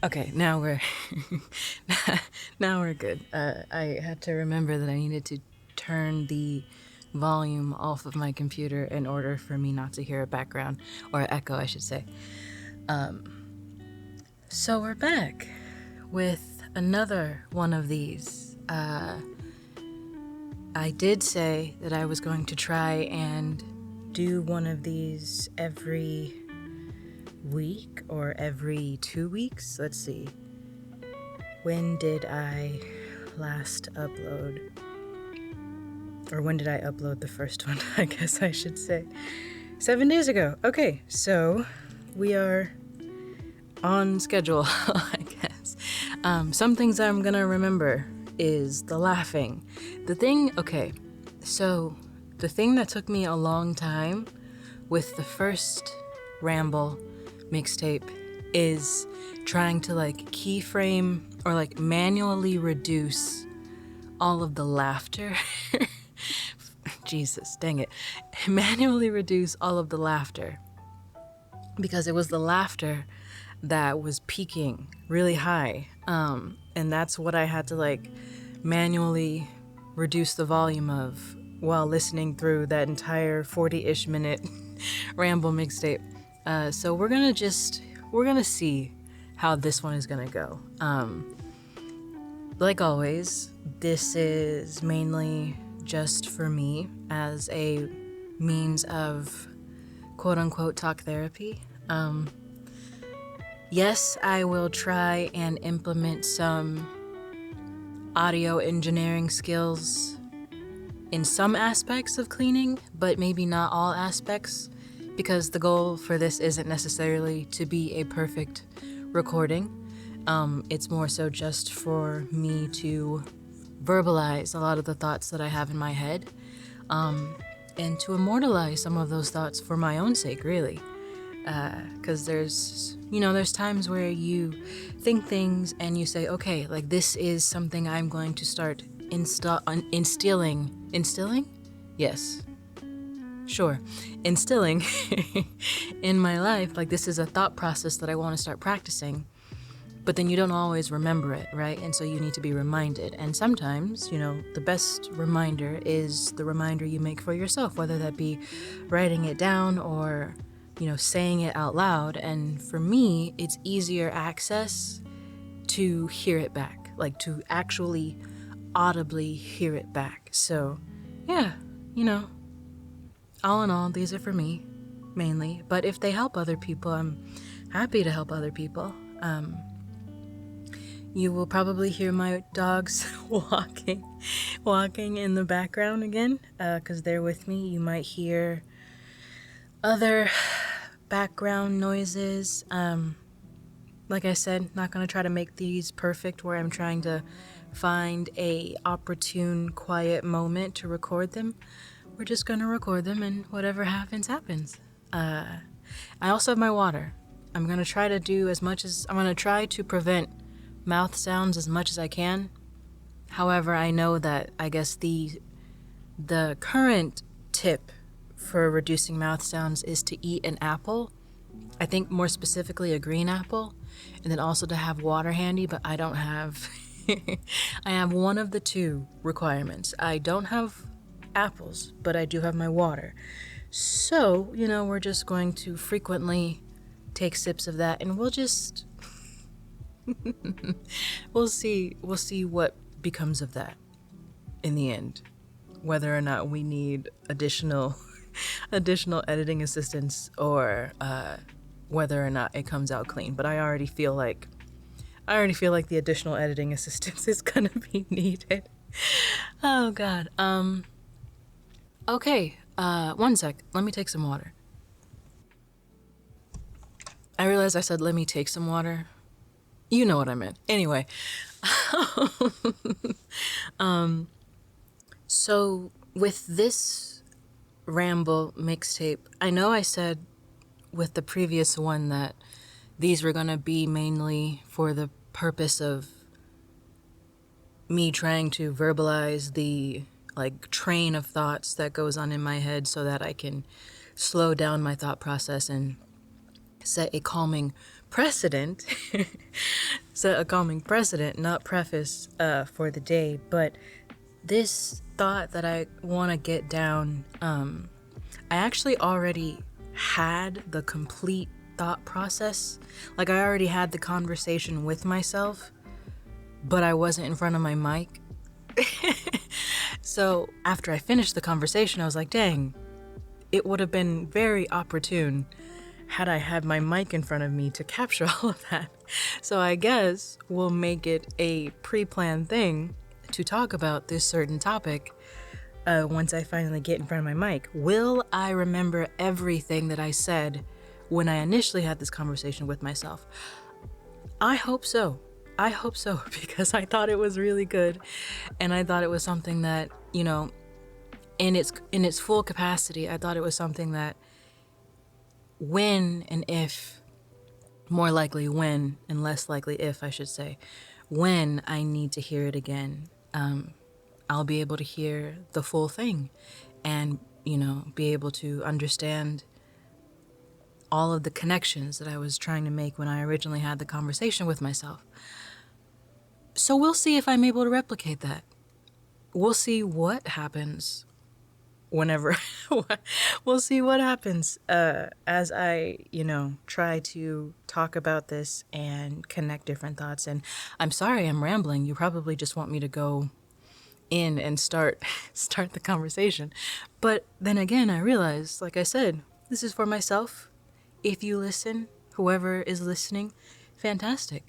Okay, now we're now we're good. I had to remember that I needed to turn the volume off of my computer in order for me not to hear a background or an echo, I should say. So we're back with another one of these. I did say that I was going to try and do one of these every week or every 2 weeks. Let's see. When did I last upload? Or when did I upload the first one? I guess I should say. 7 days ago. Okay, so we are on schedule, I guess. Some things I'm gonna remember is the laughing. The thing that took me a long time with the first Ramble mixtape is trying to keyframe or manually reduce all of the laughter. Jesus, dang it. Manually reduce all of the laughter. Because it was the laughter that was peaking really high. And that's what I had to manually reduce the volume of while listening through that entire 40-ish minute Ramble mixtape. So we're gonna see how this one is gonna go. Like always, this is mainly just for me as a means of quote unquote talk therapy. Yes, I will try and implement some audio engineering skills in some aspects of cleaning, but maybe not all aspects, because the goal for this isn't necessarily to be a perfect recording. It's more so just for me to verbalize a lot of the thoughts that I have in my head, and to immortalize some of those thoughts for my own sake, really. Because there's times where you think things and you say, okay, this is something I'm going to start instilling? Yes. Sure. Instilling in my life. This is a thought process that I want to start practicing. But then you don't always remember it, right? And so you need to be reminded. And sometimes, the best reminder is the reminder you make for yourself, whether that be writing it down or, saying it out loud. And for me, it's easier access to hear it back, to actually audibly hear it back. So, yeah, all in all, these are for me, mainly. But if they help other people, I'm happy to help other people. You will probably hear my dogs walking in the background again, because they're with me. You might hear other background noises. Like I said, not going to try to make these perfect where I'm trying to find a opportune, quiet moment to record them. We're just going to record them, and whatever happens, happens. I also have my water. I'm going to try to prevent mouth sounds as much as I can. However, I know that I guess the current tip for reducing mouth sounds is to eat an apple. I think more specifically a green apple, and then also to have water handy, but I don't have I have one of the two requirements. I don't have apples, but I do have my water. So, we're just going to frequently take sips of that, and we'll just we'll see what becomes of that in the end, whether or not we need additional editing assistance or whether or not it comes out clean. But I already feel like the additional editing assistance is gonna be needed. Oh god. Okay, 1 sec, let me take some water. I realized I said let me take some water. You know what I meant. Anyway. So with this Ramble mixtape, I know I said with the previous one that these were gonna be mainly for the purpose of me trying to verbalize the train of thoughts that goes on in my head so that I can slow down my thought process and set a calming precedent, set a calming precedent, not preface for the day, but this thought that I want to get down, I actually already had the complete thought process. Like, I already had the conversation with myself, but I wasn't in front of my mic. So after I finished the conversation, I was like, dang, it would have been very opportune had I had my mic in front of me to capture all of that. So I guess we'll make it a pre-planned thing to talk about this certain topic once I finally get in front of my mic. Will I remember everything that I said when I initially had this conversation with myself? I hope so. I hope so, because I thought it was really good, and I thought it was something that, you know, in its full capacity, I thought it was something that when and if, more likely when and less likely if, I should say, when I need to hear it again, I'll be able to hear the full thing and, you know, be able to understand all of the connections that I was trying to make when I originally had the conversation with myself. So we'll see if I'm able to replicate that. We'll see what happens whenever, we'll see what happens as I, you know, try to talk about this and connect different thoughts. And I'm sorry I'm rambling. You probably just want me to go in and start the conversation. But then again, I realized, like I said, this is for myself. If you listen, whoever is listening, fantastic.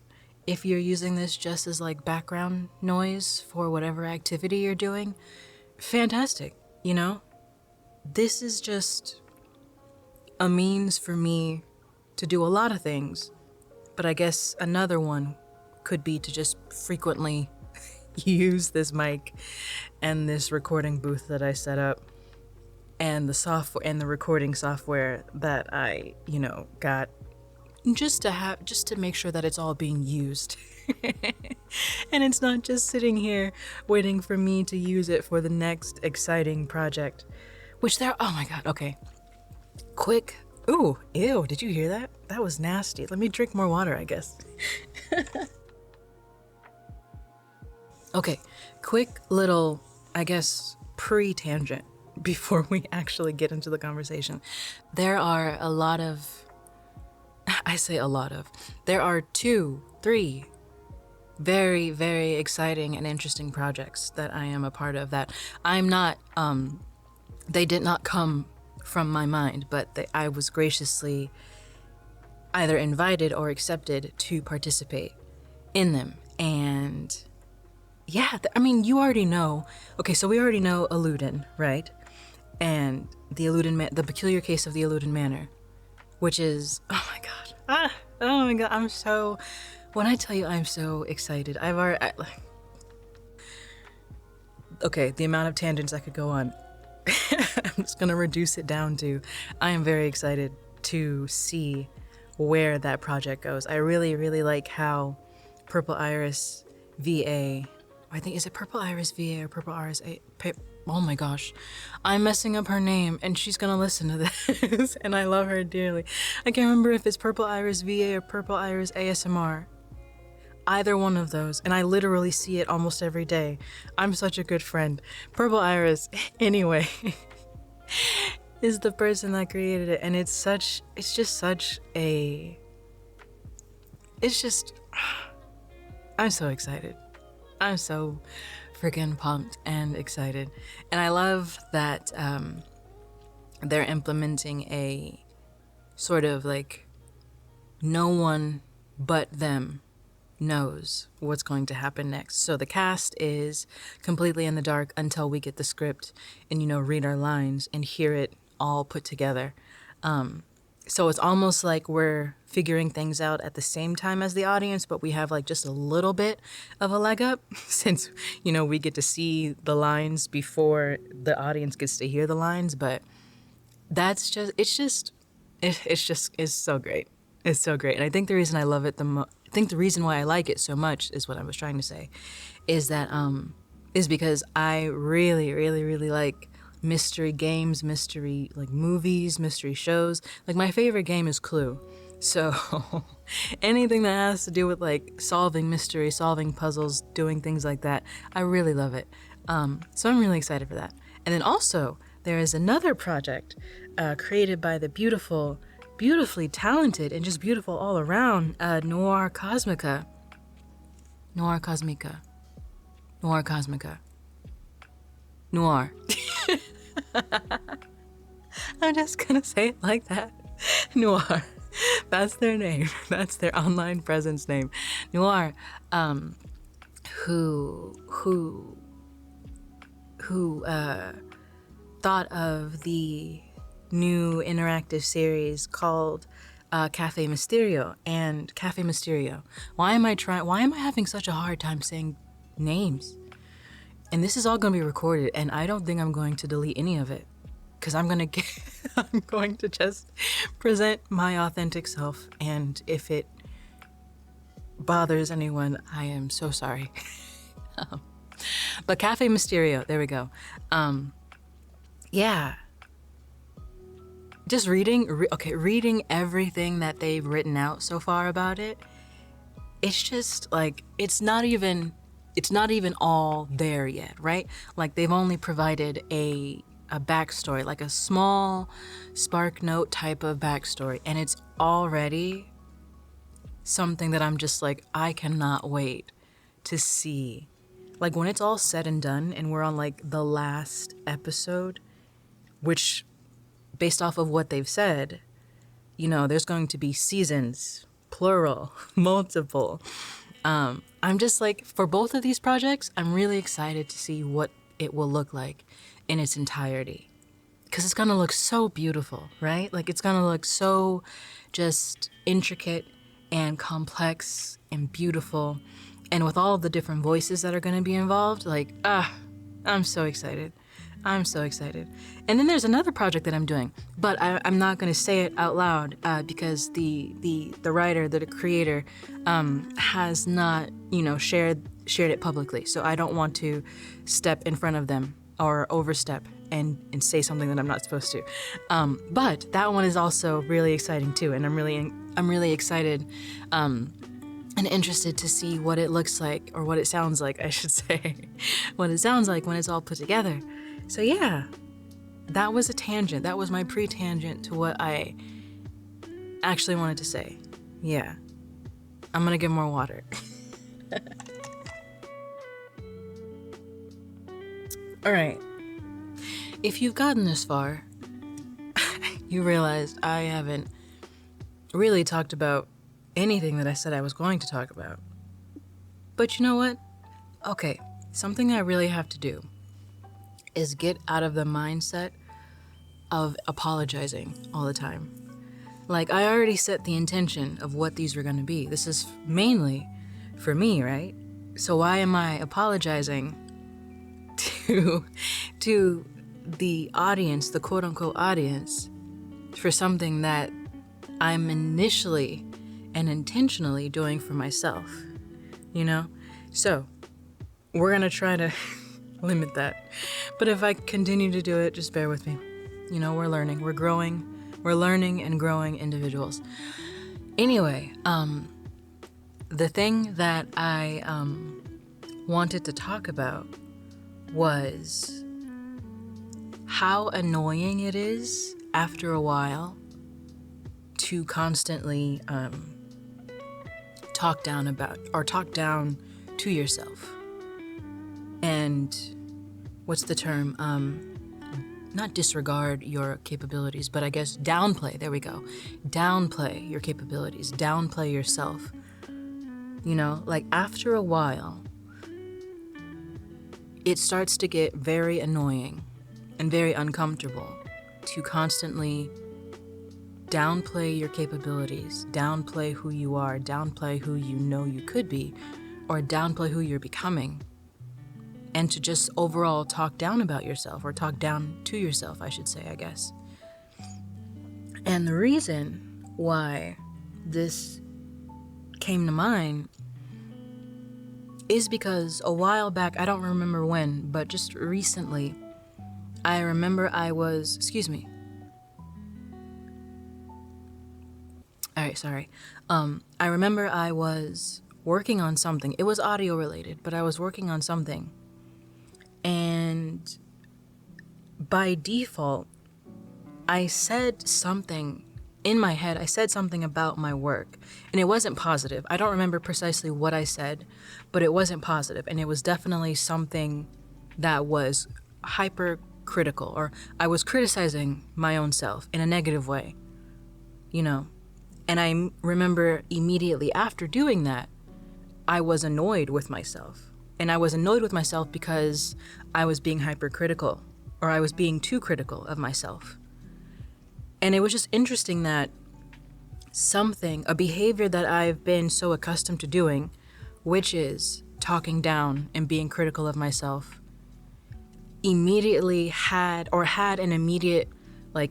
If you're using this just as like background noise for whatever activity you're doing, fantastic. You know, this is just a means for me to do a lot of things, but I guess another one could be to just frequently use this mic and this recording booth that I set up and the software and the recording software that I, you know, got just to make sure that it's all being used. And it's not just sitting here waiting for me to use it for the next exciting project, which there, oh my God, okay. Quick, ooh, ew, did you hear that? That was nasty. Let me drink more water, I guess. Okay, quick little, I guess, pre-tangent before we actually get into the conversation. There are a lot of, I say a lot of, there are 2, 3 very, very exciting and interesting projects that I am a part of that I'm not, they did not come from my mind, but I was graciously either invited or accepted to participate in them. And yeah, I mean, you already know. Okay, so we already know Eluden, right? And the peculiar case of the Eluden Manor, which is, oh my God. Oh my God, when I tell you I'm so excited, okay, the amount of tangents I could go on, I'm just gonna reduce it down to, I am very excited to see where that project goes. I really, really like how Purple Iris VA, I think, is it Purple Iris VA or Purple Iris A? Oh my gosh, I'm messing up her name and she's gonna listen to this and I love her dearly. I can't remember if it's Purple Iris VA or Purple Iris ASMR. Either one of those, and I literally see it almost every day. I'm such a good friend. Purple Iris, anyway, is the person that created it, and it's just I'm so excited. I'm so freaking pumped and excited. And I love that they're implementing a sort of like no one but them knows what's going to happen next. So the cast is completely in the dark until we get the script and, you know, read our lines and hear it all put together. So it's almost like we're figuring things out at the same time as the audience, but we have like just a little bit of a leg up since, you know, we get to see the lines before the audience gets to hear the lines. But it's so great. It's so great. And I think the reason I love it I think the reason why I like it so much is what I was trying to say, is that is because I really, really, really like mystery games, mystery like movies, mystery shows. Like my favorite game is Clue. So anything that has to do with like solving mystery, solving puzzles, doing things like that, I really love it. So I'm really excited for that. And then also there is another project created by the beautifully talented and just beautiful all around Noir Cosmica. Noir Cosmica. Noir Cosmica. Noir. I'm just gonna say it like that. Noir. That's their name. That's their online presence name. Noir, who thought of the new interactive series called Cafe Mysterio and Cafe Mysterio. Why am I having such a hard time saying names? And this is all going to be recorded, and I don't think I'm going to delete any of it, because I'm going to just present my authentic self, and if it bothers anyone, I am so sorry. But Cafe Mysterio, there we go. Yeah. Just reading everything that they've written out so far about it, it's just like, it's not even all there yet, right? Like they've only provided a backstory, like a small spark note type of backstory, and it's already something that I'm just like, I cannot wait to see. Like when it's all said and done and we're on like the last episode, which based off of what they've said, you know, there's going to be seasons, plural, multiple. I'm just like, for both of these projects, I'm really excited to see what it will look like in its entirety. Because it's going to look so beautiful, right? Like it's going to look so just intricate and complex and beautiful. And with all the different voices that are going to be involved, like, I'm so excited. I'm so excited. And then there's another project that I'm doing, but I'm not going to say it out loud because the writer, the creator, has not, shared it publicly. So I don't want to step in front of them or overstep and say something that I'm not supposed to. But that one is also really exciting too, and I'm really excited and interested to see what it looks like, or what it sounds like, I should say, what it sounds like when it's all put together. So yeah, that was a tangent. That was my pre-tangent to what I actually wanted to say. Yeah, I'm gonna get more water. All right, if you've gotten this far, you realize I haven't really talked about anything that I said I was going to talk about. But you know what? Okay, something I really have to do is get out of the mindset of apologizing all the time. Like, I already set the intention of what these were going to be. This is mainly for me, right? So why am I apologizing to the audience, the quote-unquote audience, for something that I'm initially and intentionally doing for myself, So we're going to try to limit that. But if I continue to do it, just bear with me. We're learning, we're growing, we're learning and growing individuals. Anyway, the thing that I wanted to talk about was how annoying it is after a while to constantly talk down to yourself. And what's the term? Not disregard your capabilities, but I guess downplay. There we go. Downplay your capabilities. Downplay yourself. Like after a while, it starts to get very annoying and very uncomfortable to constantly downplay your capabilities, downplay who you are, downplay who you know you could be, or downplay who you're becoming. And to just overall talk down about yourself, or talk down to yourself, I should say, I guess. And the reason why this came to mind is because a while back, I don't remember when, but just recently, I remember I All right, sorry. I remember I was working on something. It was audio related, but I was working on something. And by default, I said something in my head. I said something about my work, and it wasn't positive. I don't remember precisely what I said, but it wasn't positive, and it was definitely something that was hypercritical, or I was criticizing my own self in a negative way, you know. And I remember immediately after doing that, I was annoyed with myself. And I was annoyed with myself because I was being hypercritical, or I was being too critical of myself. And it was just interesting that a behavior that I've been so accustomed to doing, which is talking down and being critical of myself, immediately had an immediate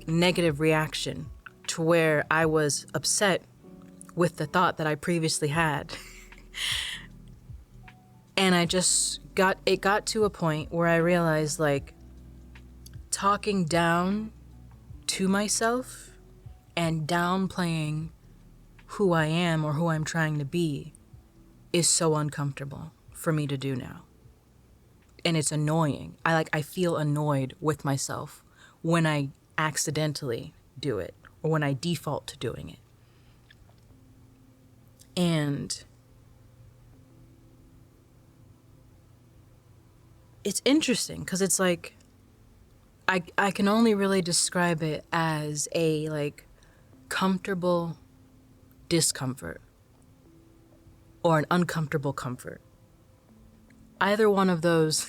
negative reaction to where I was upset with the thought that I previously had. And it got to a point where I realized talking down to myself and downplaying who I am or who I'm trying to be is so uncomfortable for me to do now. And it's annoying. I feel annoyed with myself when I accidentally do it or when I default to doing it. And it's interesting because it's I can only really describe it as a comfortable discomfort or an uncomfortable comfort. Either one of those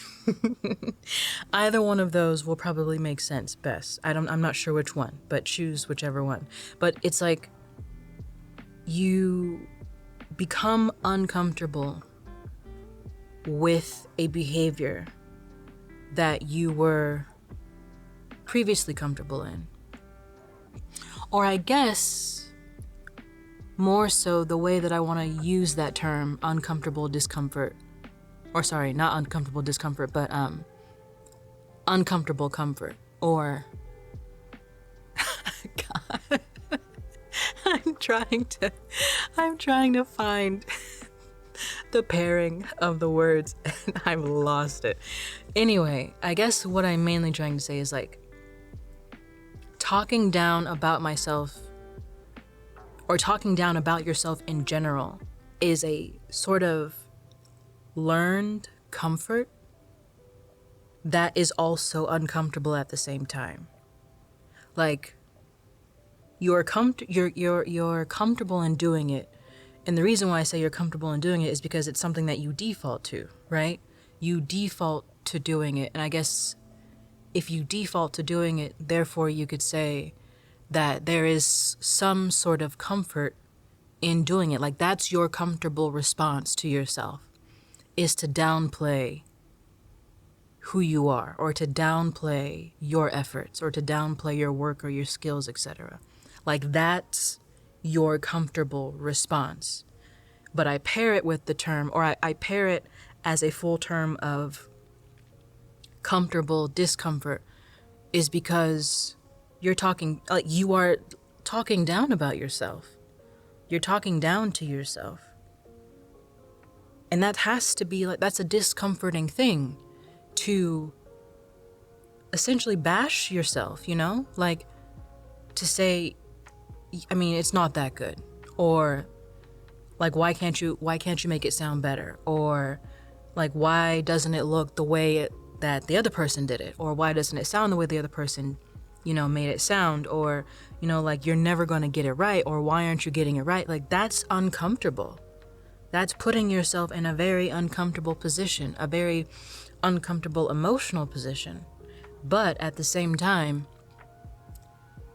will probably make sense best. I'm not sure which one, but choose whichever one. But it's you become uncomfortable with a behavior that you were previously comfortable in. Or I guess more so the way that I want to use that term, uncomfortable discomfort. Or sorry, not uncomfortable discomfort, but uncomfortable comfort. Or God. I'm trying to find the pairing of the words and I've lost it. Anyway, I guess what I'm mainly trying to say is talking down about myself or talking down about yourself in general is a sort of learned comfort that is also uncomfortable at the same time. You're comfortable in doing it. And the reason why I say you're comfortable in doing it is because it's something that you default to, right? You default to doing it. And I guess if you default to doing it, therefore you could say that there is some sort of comfort in doing it. That's your comfortable response to yourself, is to downplay who you are, or to downplay your efforts, or to downplay your work or your skills, etc. That's your comfortable response. But I pair it with the term, or I pair it as a full term of comfortable discomfort, is because you are talking down about yourself. You're talking down to yourself. And that has to be that's a discomforting thing to essentially bash yourself, to say, it's not that good, or why can't you make it sound better, or why doesn't it look the way that the other person did it, or why doesn't it sound the way the other person made it sound, or you're never going to get it right, or why aren't you getting it right? That's uncomfortable. That's putting yourself in a very uncomfortable position, a very uncomfortable emotional position. But at the same time,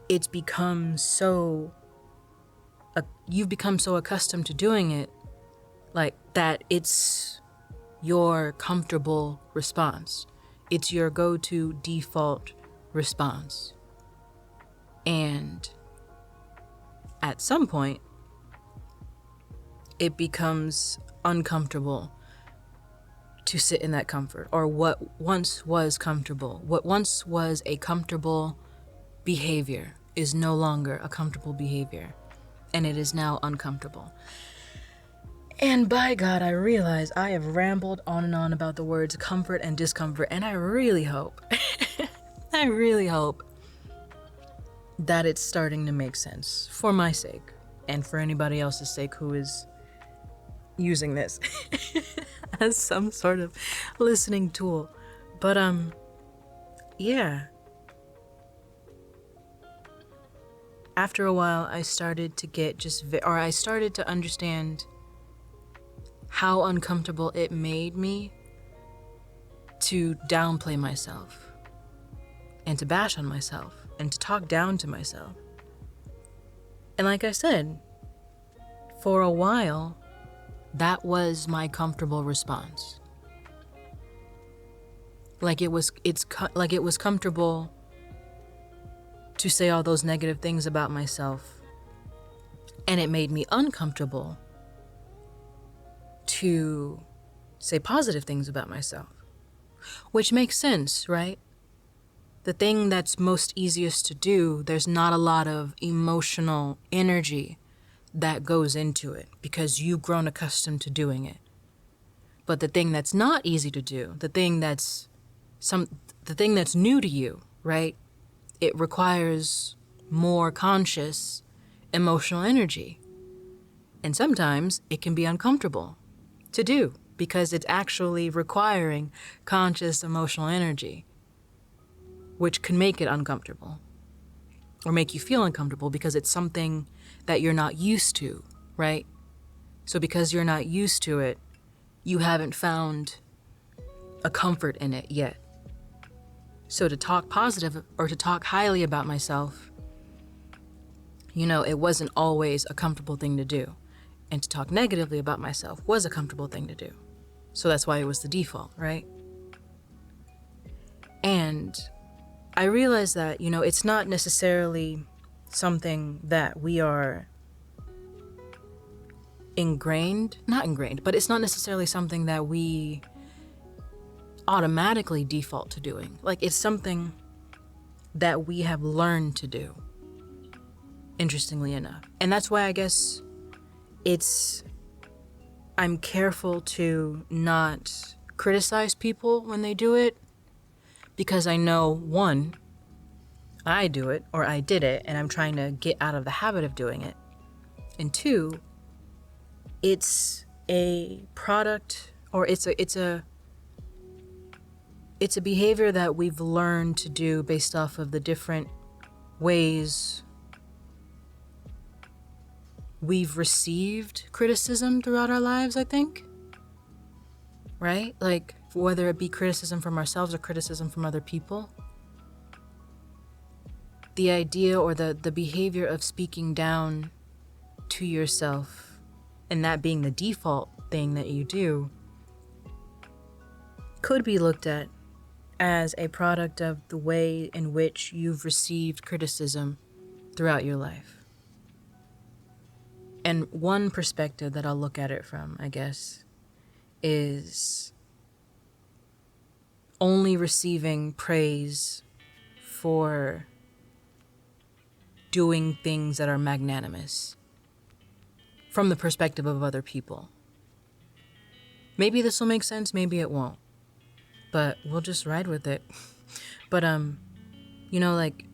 it's become you've become so accustomed to doing it, that it's your comfortable response. It's your go-to default response. And at some point, it becomes uncomfortable to sit in that comfort, or what once was comfortable. What once was a comfortable behavior is no longer a comfortable behavior. and it is now uncomfortable. And by God, I realize I have rambled on and on about the words comfort and discomfort, and I really hope, I really hope that it's starting to make sense for my sake and for anybody else's sake who is using this as some sort of listening tool. But yeah. After a while, I started to get I started to understand how uncomfortable it made me to downplay myself and to bash on myself and to talk down to myself. And like I said, for a while, that was my comfortable response. Like it was comfortable to say all those negative things about myself, and it made me uncomfortable to say positive things about myself, which makes sense, right? The thing that's most easiest to do, there's not a lot of emotional energy that goes into it because you've grown accustomed to doing it. But the thing that's not easy to do, the thing that's new to you, right? It requires more conscious emotional energy. And sometimes it can be uncomfortable to do because it's actually requiring conscious emotional energy, which can make it uncomfortable or make you feel uncomfortable because it's something that you're not used to, right? So because you're not used to it, you haven't found a comfort in it yet. So to talk positive or to talk highly about myself, it wasn't always a comfortable thing to do. And to talk negatively about myself was a comfortable thing to do. So that's why it was the default, right? And I realized that, it's not necessarily something that we are not ingrained, but it's not necessarily something that we automatically default to doing. Like, it's something that we have learned to do, interestingly enough. And that's why I guess I'm careful to not criticize people when they do it, because I know, one, I do it or I did it and I'm trying to get out of the habit of doing it. And two, it's a product or it's a behavior that we've learned to do based off of the different ways we've received criticism throughout our lives, I think. Right? Like, whether it be criticism from ourselves or criticism from other people. The idea or the behavior of speaking down to yourself and that being the default thing that you do could be looked at as a product of the way in which you've received criticism throughout your life. And one perspective that I'll look at it from, I guess, is only receiving praise for doing things that are magnanimous from the perspective of other people. Maybe this will make sense, maybe it won't, but we'll just ride with it. But like,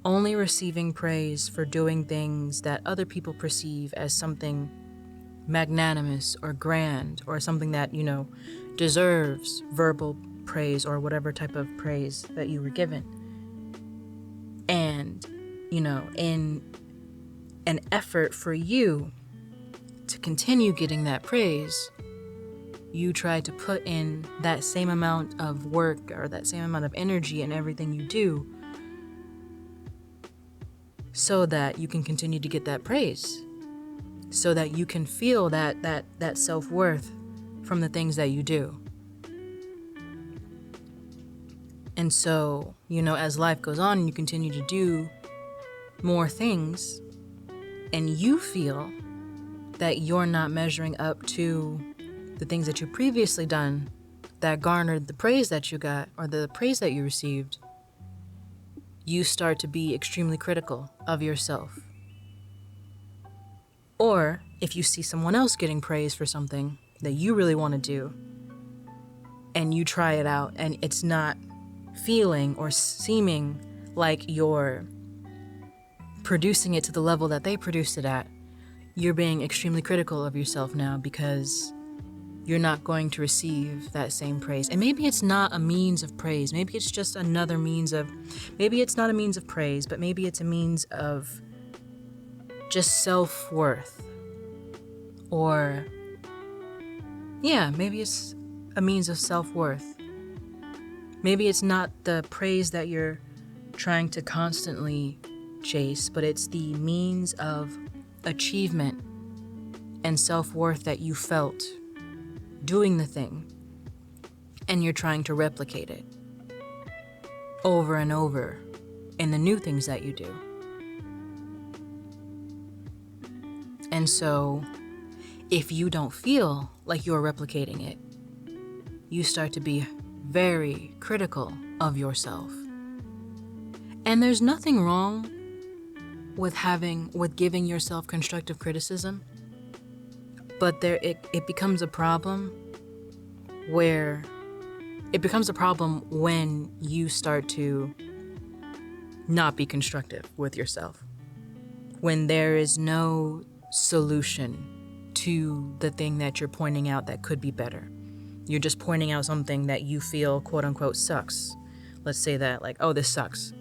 only receiving praise for doing things that other people perceive as something magnanimous or grand or something that, deserves verbal praise or whatever type of praise that you were given. And, in an effort for you to continue getting that praise, you try to put in that same amount of work or that same amount of energy in everything you do so that you can continue to get that praise, so that you can feel that self-worth from the things that you do. And so, as life goes on and you continue to do more things and you feel that you're not measuring up to the things that you previously done that garnered the praise that you got or the praise that you received, you start to be extremely critical of yourself. Or if you see someone else getting praise for something that you really want to do, and you try it out and it's not feeling or seeming like you're producing it to the level that they produced it at, you're being extremely critical of yourself now because you're not going to receive that same praise. And maybe it's not a means of praise. Maybe it's just another means of, maybe it's not a means of praise, but maybe it's a means of just self-worth. Or, yeah, maybe it's a means of self-worth. Maybe it's not the praise that you're trying to constantly chase, but it's the means of achievement and self-worth that you felt doing the thing, and you're trying to replicate it over and over in the new things that you do. And so, if you don't feel like you're replicating it, you start to be very critical of yourself. And there's nothing wrong with giving yourself constructive criticism, but it becomes a problem when you start to not be constructive with yourself. When there is no solution to the thing that you're pointing out that could be better. You're just pointing out something that you feel, quote unquote, sucks. Let's say that, like, oh, this sucks.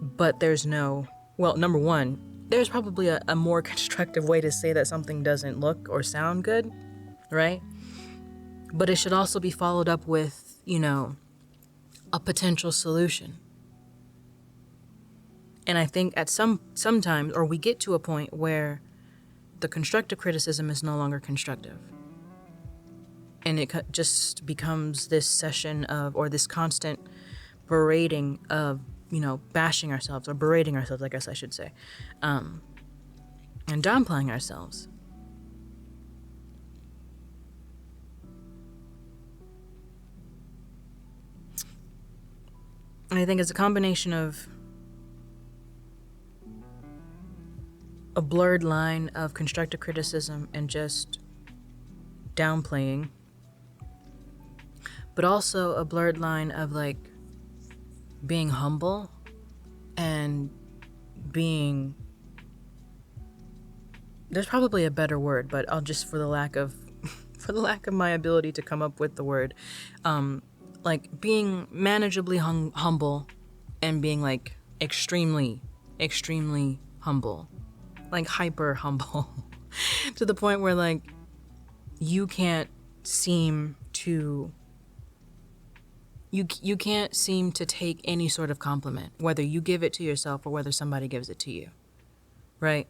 But there's no, well, number one, there's probably a more constructive way to say that something doesn't look or sound good, right? But it should also be followed up with, a potential solution. And I think at sometimes, or we get to a point where the constructive criticism is no longer constructive. And it just becomes this session of, or this constant berating of, bashing ourselves, or berating ourselves, I guess I should say, and downplaying ourselves. And I think it's a combination of a blurred line of constructive criticism and just downplaying, but also a blurred line of being humble and being, there's probably a better word, but I'll just, for the lack of my ability to come up with the word, being manageably humble and being extremely humble, hyper humble to the point where you can't seem to you can't seem to take any sort of compliment, whether you give it to yourself or whether somebody gives it to you, right?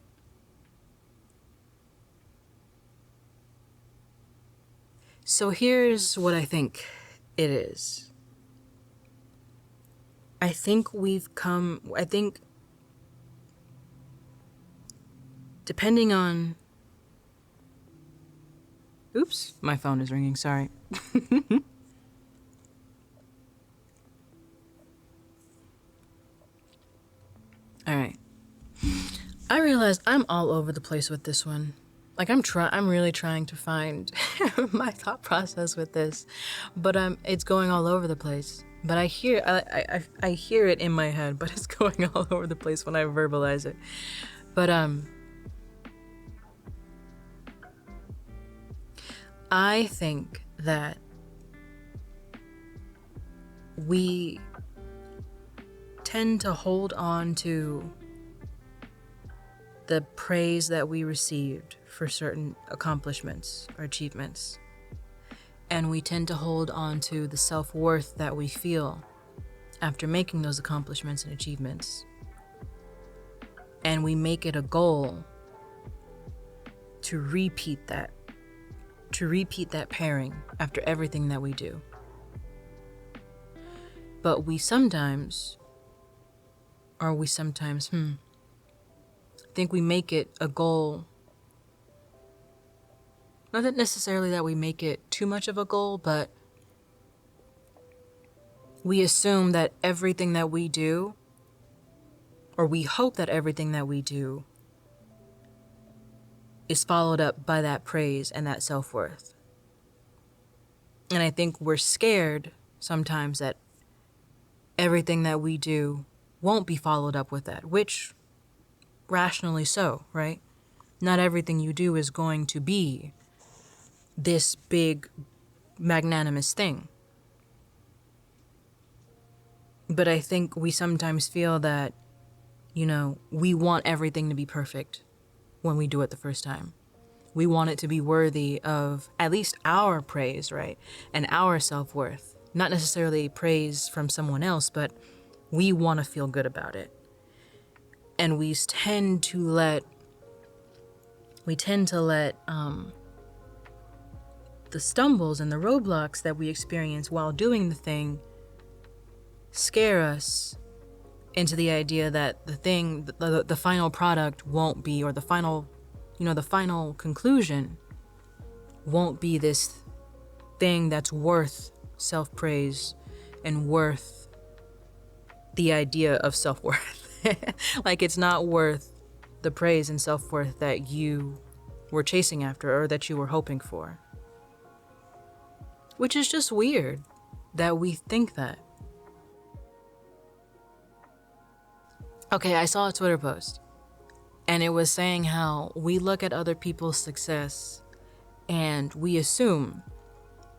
So here's what I think it is. I think depending on, oops, my phone is ringing, sorry. All right. I realize I'm all over the place with this one. I'm really trying to find my thought process with this, but it's going all over the place. But I hear it in my head, but it's going all over the place when I verbalize it. But I think that we tend to hold on to the praise that we received for certain accomplishments or achievements. And we tend to hold on to the self-worth that we feel after making those accomplishments and achievements. And we make it a goal to repeat that pairing after everything that we do. But I think we make it a goal. Not that necessarily that we make it too much of a goal, but we assume that everything that we do, or we hope that everything that we do, is followed up by that praise and that self-worth. And I think we're scared sometimes that everything that we do won't be followed up with that, which rationally so, right? Not everything you do is going to be this big, magnanimous thing. But I think we sometimes feel that, we want everything to be perfect when we do it the first time. We want it to be worthy of at least our praise, right? And our self-worth. Not necessarily praise from someone else, but we want to feel good about it. And we tend to let the stumbles and the roadblocks that we experience while doing the thing scare us into the idea that the final product won't be, or the final conclusion won't be this thing that's worth self-praise and worth the idea of self-worth. Like, it's not worth the praise and self-worth that you were chasing after or that you were hoping for. Which is just weird that we think that. Okay, I saw a Twitter post and it was saying how we look at other people's success and we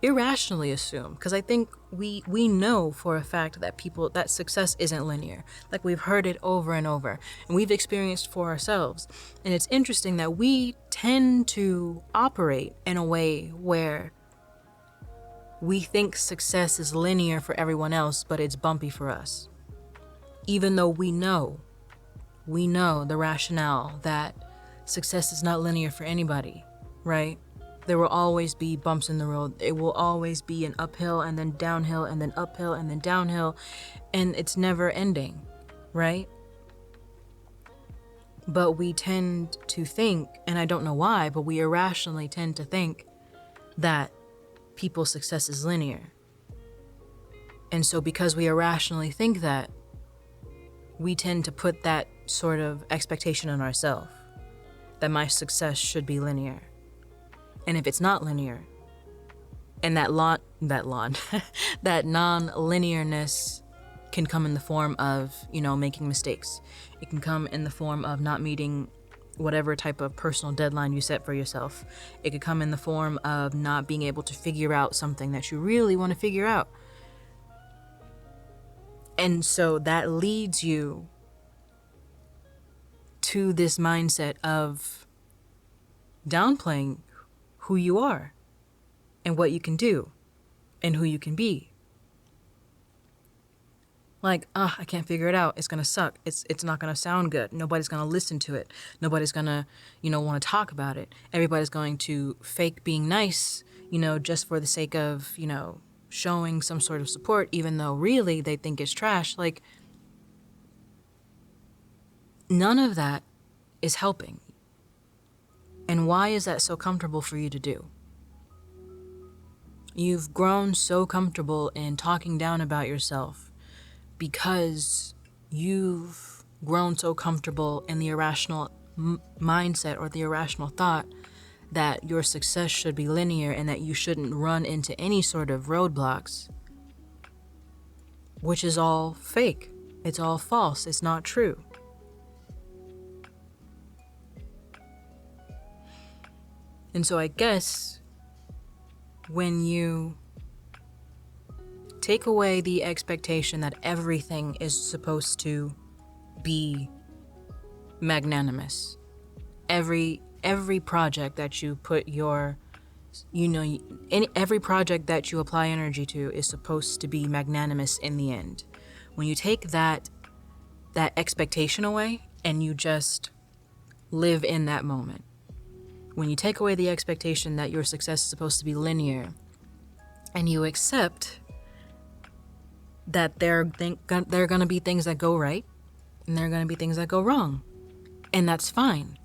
irrationally assume, because I think we know for a fact that success isn't linear. Like, we've heard it over and over and we've experienced for ourselves. And it's interesting that we tend to operate in a way where we think success is linear for everyone else, but it's bumpy for us. Even though we know the rationale that success is not linear for anybody, right? There will always be bumps in the road. It will always be an uphill and then downhill and then uphill and then downhill, and it's never ending, right? But we tend to think, and I don't know why, but we irrationally tend to think that people's success is linear. And so because we irrationally think that, we tend to put that sort of expectation on ourselves, that my success should be linear. And if it's not linear, and that non-linearness can come in the form of, making mistakes. It can come in the form of not meeting whatever type of personal deadline you set for yourself. It could come in the form of not being able to figure out something that you really want to figure out. And so that leads you to this mindset of downplaying who you are and what you can do and who you can be. Like, I can't figure it out. It's going to suck. It's not going to sound good. Nobody's going to listen to it. Nobody's going to, want to talk about it. Everybody's going to fake being nice, just for the sake of, showing some sort of support, even though really they think it's trash. Like, none of that is helping. And why is that so comfortable for you to do? You've grown so comfortable in talking down about yourself because you've grown so comfortable in the irrational mindset or the irrational thought that your success should be linear and that you shouldn't run into any sort of roadblocks, which is all fake. It's all false. It's not true. And so I guess when you take away the expectation that everything is supposed to be magnanimous, every project that you put every project that you apply energy to is supposed to be magnanimous in the end. When you take that expectation away and you just live in that moment, when you take away the expectation that your success is supposed to be linear and you accept that there are going to be things that go right and there are going to be things that go wrong, and that's fine.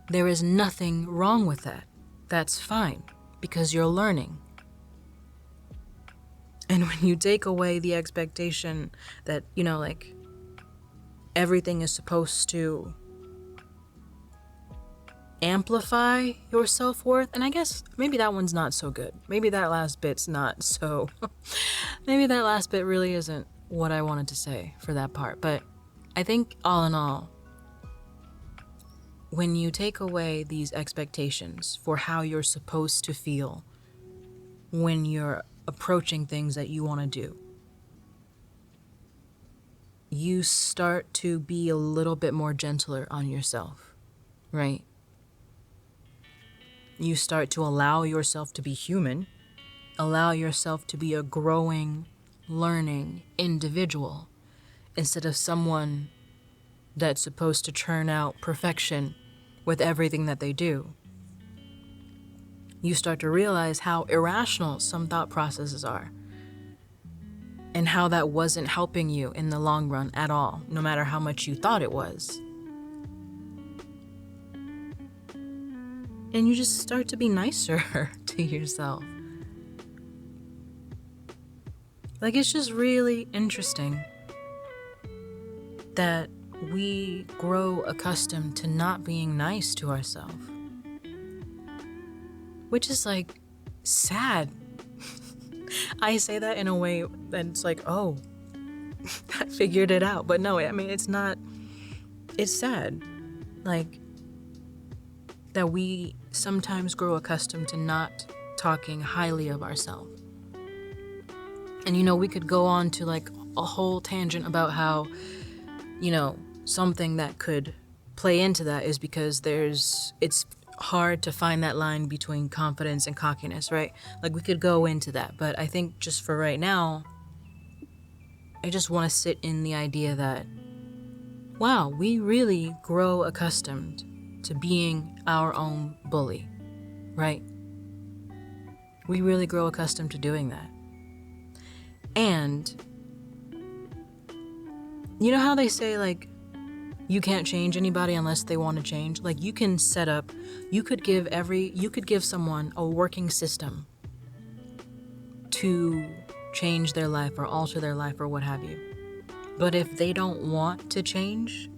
There is nothing wrong with that. That's fine, because you're learning. And when you take away the expectation that, everything is supposed to amplify your self-worth. And I guess maybe that one's not so good. Maybe that last bit's not so maybe that last bit really isn't what I wanted to say for that part. But I think all in all, when you take away these expectations for how you're supposed to feel when you're approaching things that you want to do, you start to be a little bit more gentler on yourself, right? You start to allow yourself to be human, allow yourself to be a growing, learning individual instead of someone that's supposed to churn out perfection with everything that they do. You start to realize how irrational some thought processes are and how that wasn't helping you in the long run at all, no matter how much you thought it was. And you just start to be nicer to yourself. Like, it's just really interesting that we grow accustomed to not being nice to ourselves. Which is like sad. I say that in a way that it's like, oh, I figured it out. But no, I mean, it's not, it's sad. Like, that we sometimes grow accustomed to not talking highly of ourselves. And, you know, we could go on to like a whole tangent about how, you know, something that could play into that is because it's hard to find that line between confidence and cockiness, right? Like, we could go into that, but I think just for right now, I just want to sit in the idea that, wow, we really grow accustomed to being our own bully, right? We really grow accustomed to doing that. And you know how they say, like, you can't change anybody unless they want to change? Like, you can set up, you could give someone a working system to change their life or alter their life or what have you. But if they don't want to change,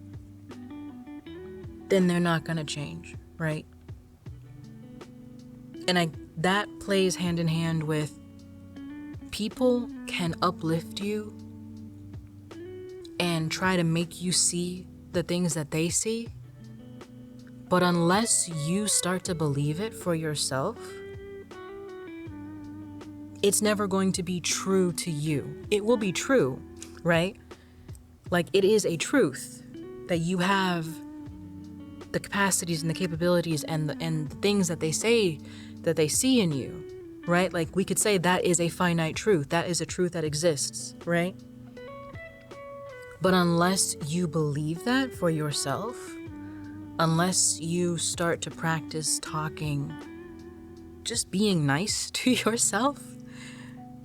then they're not going to change, right? And that plays hand in hand with people can uplift you and try to make you see the things that they see, but unless you start to believe it for yourself, it's never going to be true to you. It will be true, right? Like, it is a truth that you have the capacities and the capabilities and the things that they say that they see in you, right? Like, we could say that is a finite truth. That is a truth that exists, right? But unless you believe that for yourself, unless you start to practice talking, just being nice to yourself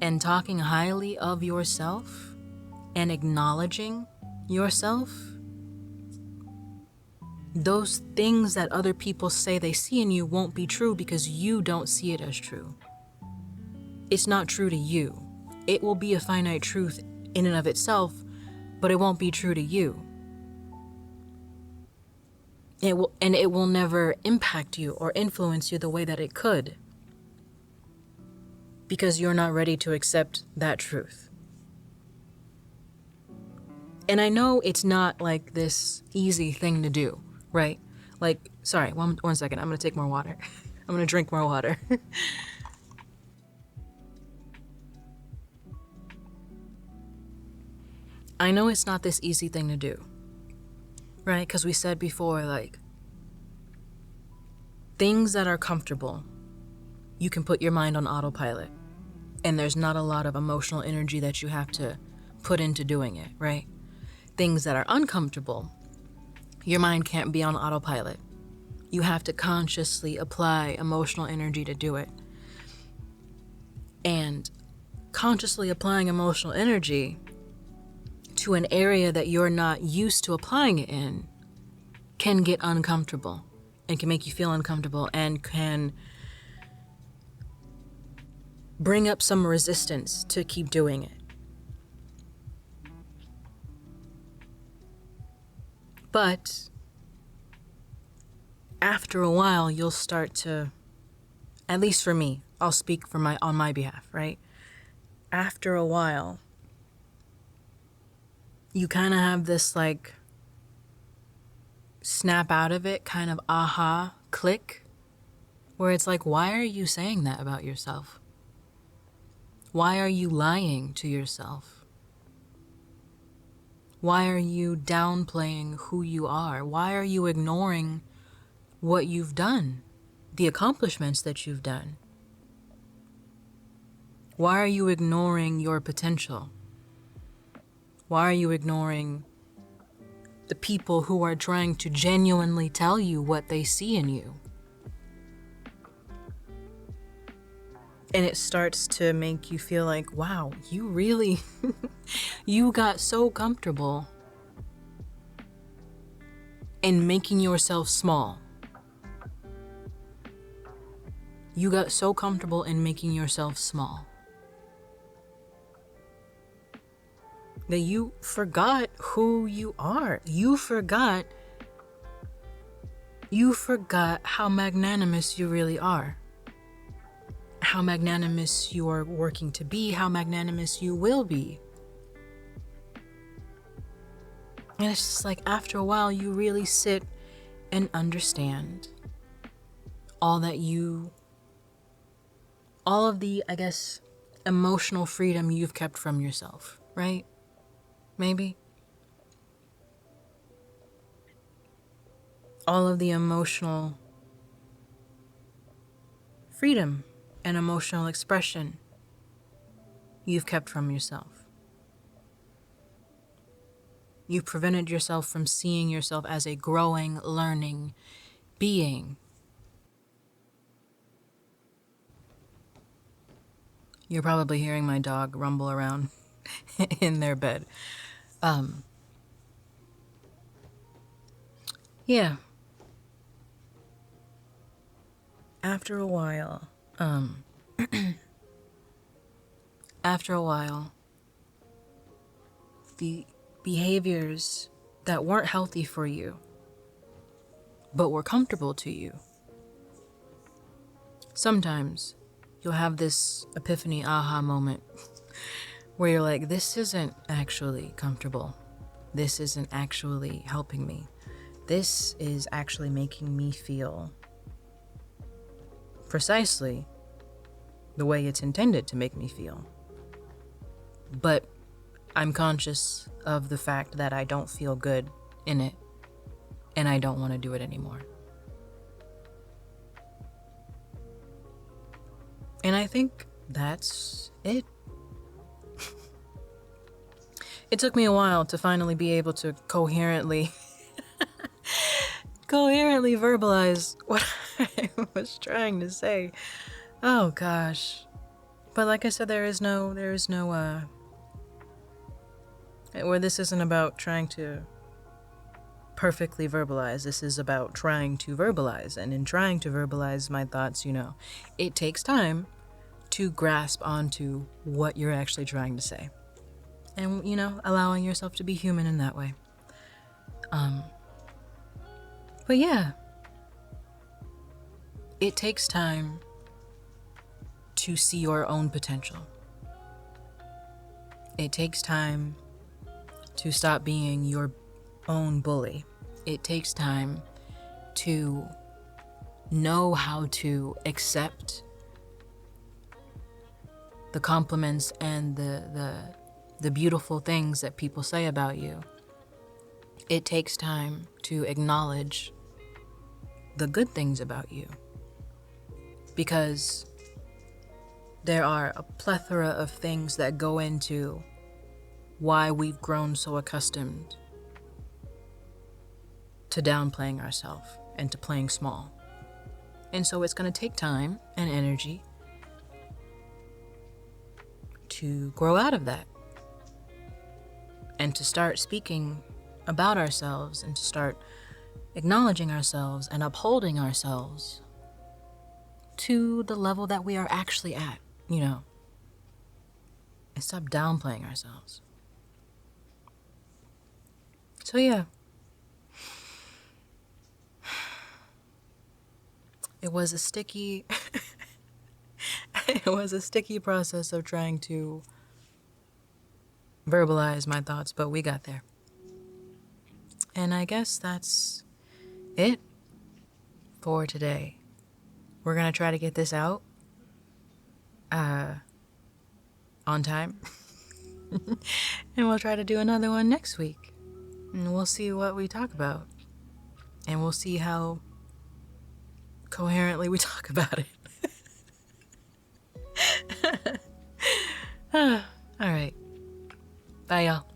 and talking highly of yourself and acknowledging yourself, those things that other people say they see in you won't be true because you don't see it as true. It's not true to you. It will be a finite truth in and of itself, but it won't be true to you. It will never impact you or influence you the way that it could, because you're not ready to accept that truth. And I know it's not like this easy thing to do, right? Like, sorry, one second, I'm gonna take more water. I'm gonna drink more water. I know it's not this easy thing to do, right? Because we said before, like, things that are comfortable, you can put your mind on autopilot, and there's not a lot of emotional energy that you have to put into doing it, right? Things that are uncomfortable, your mind can't be on autopilot. You have to consciously apply emotional energy to do it. And consciously applying emotional energy to an area that you're not used to applying it in can get uncomfortable and can make you feel uncomfortable and can bring up some resistance to keep doing it. But after a while, you'll start to, at least for me, I'll speak on my behalf, right? After a while, you kind of have this like snap out of it kind of aha click where it's like, why are you saying that about yourself? Why are you lying to yourself? Why are you downplaying who you are? Why are you ignoring what you've done, the accomplishments that you've done? Why are you ignoring your potential? Why are you ignoring the people who are trying to genuinely tell you what they see in you? And it starts to make you feel like, wow, you really, you got so comfortable in making yourself small. You got so comfortable in making yourself small that you forgot who you are. You forgot how magnanimous you really are. How magnanimous you are working to be, how magnanimous you will be. And it's just like after a while, you really sit and understand all of the, I guess, emotional freedom you've kept from yourself, right? Maybe. All of the emotional freedom and emotional expression you've kept from yourself. You've prevented yourself from seeing yourself as a growing, learning being. You're probably hearing my dog rumble around in their bed. Yeah. After a while, the behaviors that weren't healthy for you, but were comfortable to you, sometimes you'll have this epiphany aha moment where you're like, this isn't actually comfortable. This isn't actually helping me. This is actually making me feel precisely the way it's intended to make me feel. But I'm conscious of the fact that I don't feel good in it, and I don't want to do it anymore. And I think that's it. It took me a while to finally be able to coherently verbalize what I was trying to say. Oh gosh. But like I said, there is no where this isn't about trying to perfectly verbalize. This is about trying to verbalize. And in trying to verbalize my thoughts, it takes time to grasp onto what you're actually trying to say. And, allowing yourself to be human in that way. But yeah, it takes time to see your own potential. It takes time to stop being your own bully. It takes time to know how to accept the compliments and the beautiful things that people say about you. It takes time to acknowledge the good things about you, because there are a plethora of things that go into why we've grown so accustomed to downplaying ourselves and to playing small. And so it's going to take time and energy to grow out of that and to start speaking about ourselves and to start acknowledging ourselves and upholding ourselves to the level that we are actually at, and stop downplaying ourselves. So yeah. It was a sticky it was a sticky process of trying to verbalize my thoughts, but we got there. And I guess that's it for today. We're gonna try to get this out on time. And we'll try to do another one next week. And we'll see what we talk about. And we'll see how coherently we talk about it. All right. Bye, y'all.